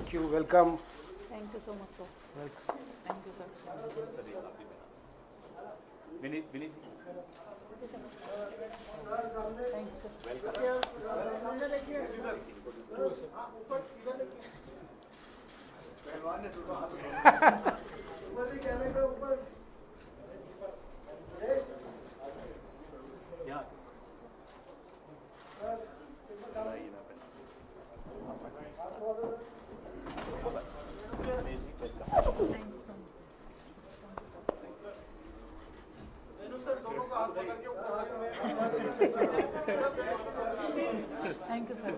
Thank you. Welcome. Thank you so much, sir. Welcome. Thank you, sir. Vineet ji Thank you. यहाँ Thank you, sir.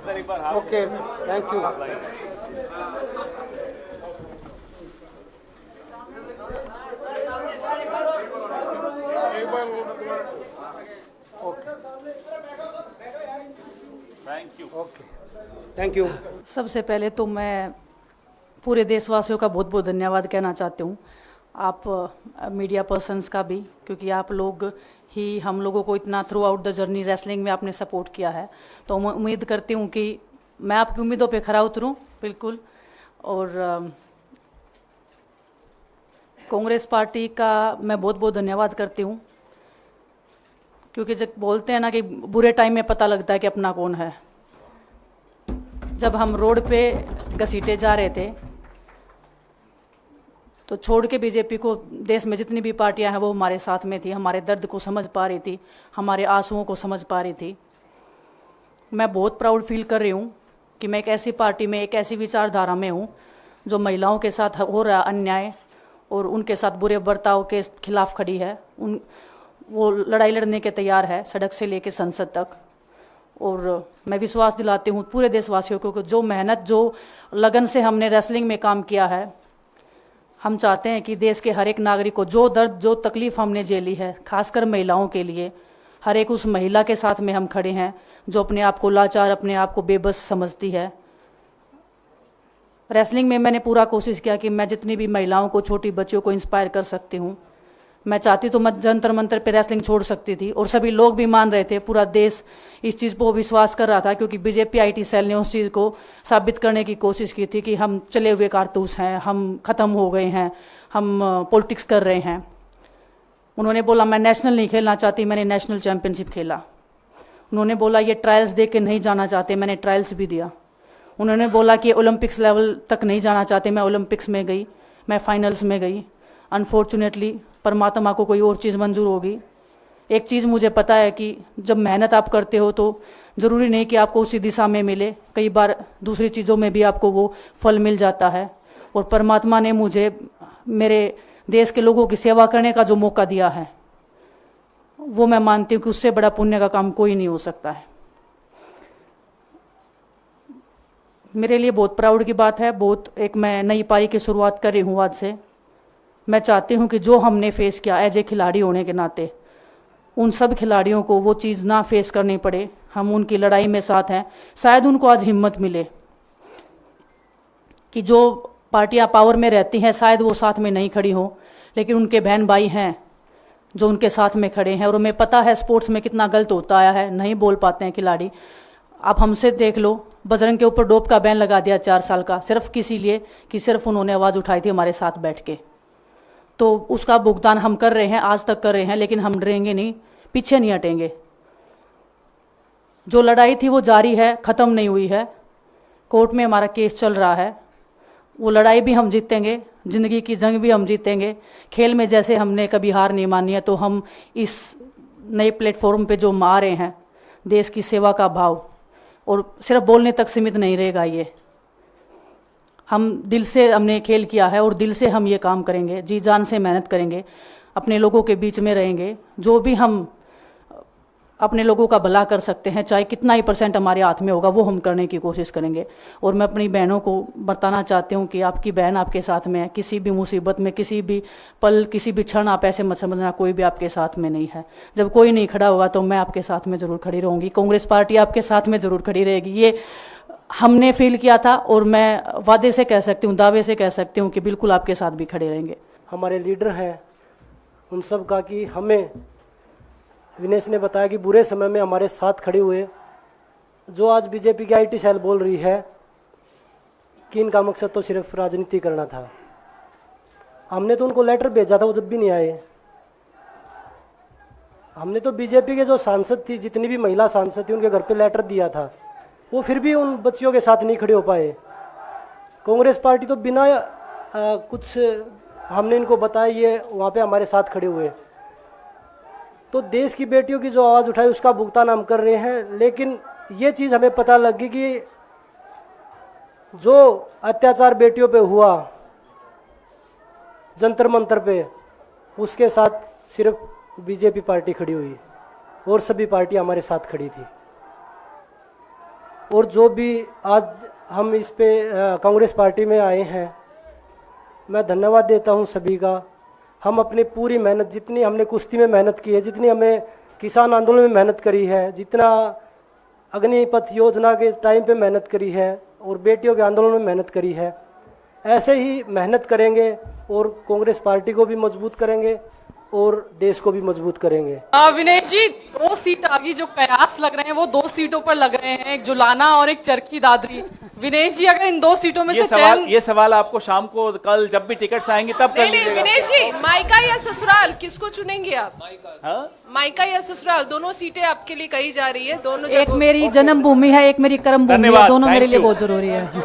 Sir एक बार हाथ Okay. Thank you. Thank you Okay. Thank you. सबसे पहले तो मैं पूरे देशवासियों का बहुत बहुत धन्यवाद कहना चाहती हूँ, आप मीडिया पर्सन्स का भी, क्योंकि आप लोग ही हम लोगों को इतना through out the journey wrestling में आपने सपोर्ट किया है। तो मैं उम्मीद करती हूँ कि मैं आपकी उम्मीदों पे खरा उतरूँ बिल्कुल। और कांग्रेस पार्टी का मैं बहुत बहुत धन्यवाद करती हूँ, क्योंकि जब बोलते हैं ना कि बुरे टाइम में पता लगता है कि अपना कौन है। जब हम रोड पे घसीटे जा रहे थे तो छोड़ के बीजेपी को देश में जितनी भी पार्टियां हैं वो हमारे साथ में थी, हमारे दर्द को समझ पा रही थी, हमारे आंसुओं को समझ पा रही थी। मैं बहुत प्राउड फील कर रही हूँ कि मैं एक ऐसी पार्टी में, एक ऐसी विचारधारा में हूँ जो महिलाओं के साथ हो रहा अन्याय और उनके साथ बुरे बर्ताव के खिलाफ खड़ी है। वो लड़ाई लड़ने के तैयार है, सड़क से लेकर संसद तक। और मैं विश्वास दिलाती हूँ पूरे देशवासियों को कि जो मेहनत, जो लगन से हमने रेसलिंग में काम किया है, हम चाहते हैं कि देश के हर एक नागरिक को जो दर्द, जो तकलीफ़ हमने झेली है, खासकर महिलाओं के लिए, हर एक उस महिला के साथ में हम खड़े हैं जो अपने आप को लाचार, अपने आप को बेबस समझती है। रेसलिंग में मैंने पूरा कोशिश किया कि मैं जितनी भी महिलाओं को, छोटी बच्चियों को इंस्पायर कर सकती हूँ। मैं चाहती तो मैं जंतर मंतर पे रेसलिंग छोड़ सकती थी, और सभी लोग भी मान रहे थे, पूरा देश इस चीज़ को विश्वास कर रहा था, क्योंकि बीजेपी आईटी सेल ने उस चीज़ को साबित करने की कोशिश की थी कि हम चले हुए कारतूस हैं, हम ख़त्म हो गए हैं, हम पॉलिटिक्स कर रहे हैं। उन्होंने बोला मैं नेशनल नहीं खेलना चाहती, मैंने नेशनल चैम्पियनशिप खेला। उन्होंने बोला ये ट्रायल्स दे के नहीं जाना चाहते, मैंने ट्रायल्स भी दिया। उन्होंने बोला कि ओलंपिक्स लेवल तक नहीं जाना चाहते, मैं ओलंपिक्स में गई, मैं फाइनल्स में गई। अनफॉर्चुनेटली परमात्मा को कोई और चीज़ मंजूर होगी। एक चीज़ मुझे पता है कि जब मेहनत आप करते हो तो ज़रूरी नहीं कि आपको उसी दिशा में मिले, कई बार दूसरी चीज़ों में भी आपको वो फल मिल जाता है। और परमात्मा ने मुझे मेरे देश के लोगों की सेवा करने का जो मौका दिया है, वो मैं मानती हूँ कि उससे बड़ा पुण्य का काम कोई नहीं हो सकता है। मेरे लिए बहुत प्राउड की बात है, बहुत एक मैं नई पारी की शुरुआत कर रही हूँ आज से। मैं चाहती हूँ कि जो हमने फेस किया एज ए खिलाड़ी होने के नाते, उन सब खिलाड़ियों को वो चीज़ ना फेस करनी पड़े। हम उनकी लड़ाई में साथ हैं। शायद उनको आज हिम्मत मिले कि जो पार्टियां पावर में रहती हैं शायद वो साथ में नहीं खड़ी हों, लेकिन उनके बहन भाई हैं जो उनके साथ में खड़े हैं। और हमें पता है स्पोर्ट्स में कितना गलत होता आया है, नहीं बोल पाते हैं खिलाड़ी। आप हमसे देख लो, बजरंग के ऊपर डोप का बैन लगा दिया 4 साल का, सिर्फ किसी लिए कि सिर्फ उन्होंने आवाज़ उठाई थी हमारे साथ बैठ के। तो उसका भुगतान हम कर रहे हैं, आज तक कर रहे हैं, लेकिन हम डरेंगे नहीं, पीछे नहीं हटेंगे। जो लड़ाई थी वो जारी है, ख़त्म नहीं हुई है। कोर्ट में हमारा केस चल रहा है, वो लड़ाई भी हम जीतेंगे, ज़िंदगी की जंग भी हम जीतेंगे। खेल में जैसे हमने कभी हार नहीं मानी है, तो हम इस नए प्लेटफॉर्म पे जो आ रहे हैं, देश की सेवा का भाव, और सिर्फ बोलने तक सीमित नहीं रहेगा। ये हम दिल से हमने खेल किया है और दिल से हम ये काम करेंगे, जी जान से मेहनत करेंगे, अपने लोगों के बीच में रहेंगे। जो भी हम अपने लोगों का भला कर सकते हैं, चाहे कितना ही % हमारे हाथ में होगा, वो हम करने की कोशिश करेंगे। और मैं अपनी बहनों को बताना चाहती हूँ कि आपकी बहन आपके साथ में है। किसी भी मुसीबत में, किसी भी पल, किसी भी क्षण आप ऐसे मत समझना कोई भी आपके साथ में नहीं है। जब कोई नहीं खड़ा होगा तो मैं आपके साथ में ज़रूर खड़ी रहूँगी, कांग्रेस पार्टी आपके साथ में ज़रूर खड़ी रहेगी। ये हमने फील किया था और मैं वादे से कह सकती हूँ, दावे से कह सकती हूँ कि बिल्कुल आपके साथ भी खड़े रहेंगे। हमारे लीडर हैं उन सब का कि हमें विनेश ने बताया कि बुरे समय में हमारे साथ खड़े हुए जो आज बीजेपी की आईटी सेल बोल रही है कि इनका मकसद तो सिर्फ राजनीति करना था, हमने तो उनको लेटर भेजा था, वो जब भी नहीं आए। हमने तो बीजेपी के जो सांसद थी, जितनी भी महिला सांसद थी, उनके घर पे लेटर दिया था, वो फिर भी उन बच्चियों के साथ नहीं खड़े हो पाए। कांग्रेस पार्टी तो बिना कुछ हमने इनको बताया ये वहाँ पे हमारे साथ खड़े हुए। तो देश की बेटियों की जो आवाज़ उठाई उसका भुगतान हम कर रहे हैं, लेकिन ये चीज़ हमें पता लगी कि जो अत्याचार बेटियों पे हुआ जंतर मंतर पे, उसके साथ सिर्फ बीजेपी पार्टी खड़ी हुई और सभी पार्टी हमारे साथ खड़ी थी। और जो भी आज हम इस पे कांग्रेस पार्टी में आए हैं, मैं धन्यवाद देता हूं सभी का। हम अपनी पूरी मेहनत, जितनी हमने कुश्ती में मेहनत की है, जितनी हमें किसान आंदोलन में मेहनत करी है, जितना अग्निपथ योजना के टाइम पे मेहनत करी है और बेटियों के आंदोलन में मेहनत करी है, ऐसे ही मेहनत करेंगे और कांग्रेस पार्टी को भी मजबूत करेंगे और देश को भी मजबूत करेंगे। विनेश जी, 2 सीट आगे जो कयास लग रहे हैं वो 2 सीटों पर लग रहे हैं, एक जुलाना और एक चरखी दादरी। विनेश जी, अगर इन 2 सीटों में से ये सवाल आपको शाम को कल जब भी टिकट्स आएंगे तब कर नहीं लीजिएगा। विनेश जी, मायका या ससुराल किसको चुनेंगे आप? हाँ? मायका या ससुराल, दोनों सीटें आपके लिए कही जा रही है, दोनों एक जगहों। मेरी जन्मभूमि है, एक मेरी कर्म भूमि है, धन्यवाद, दोनों मेरे thank लिए you। बहुत जरूरी है।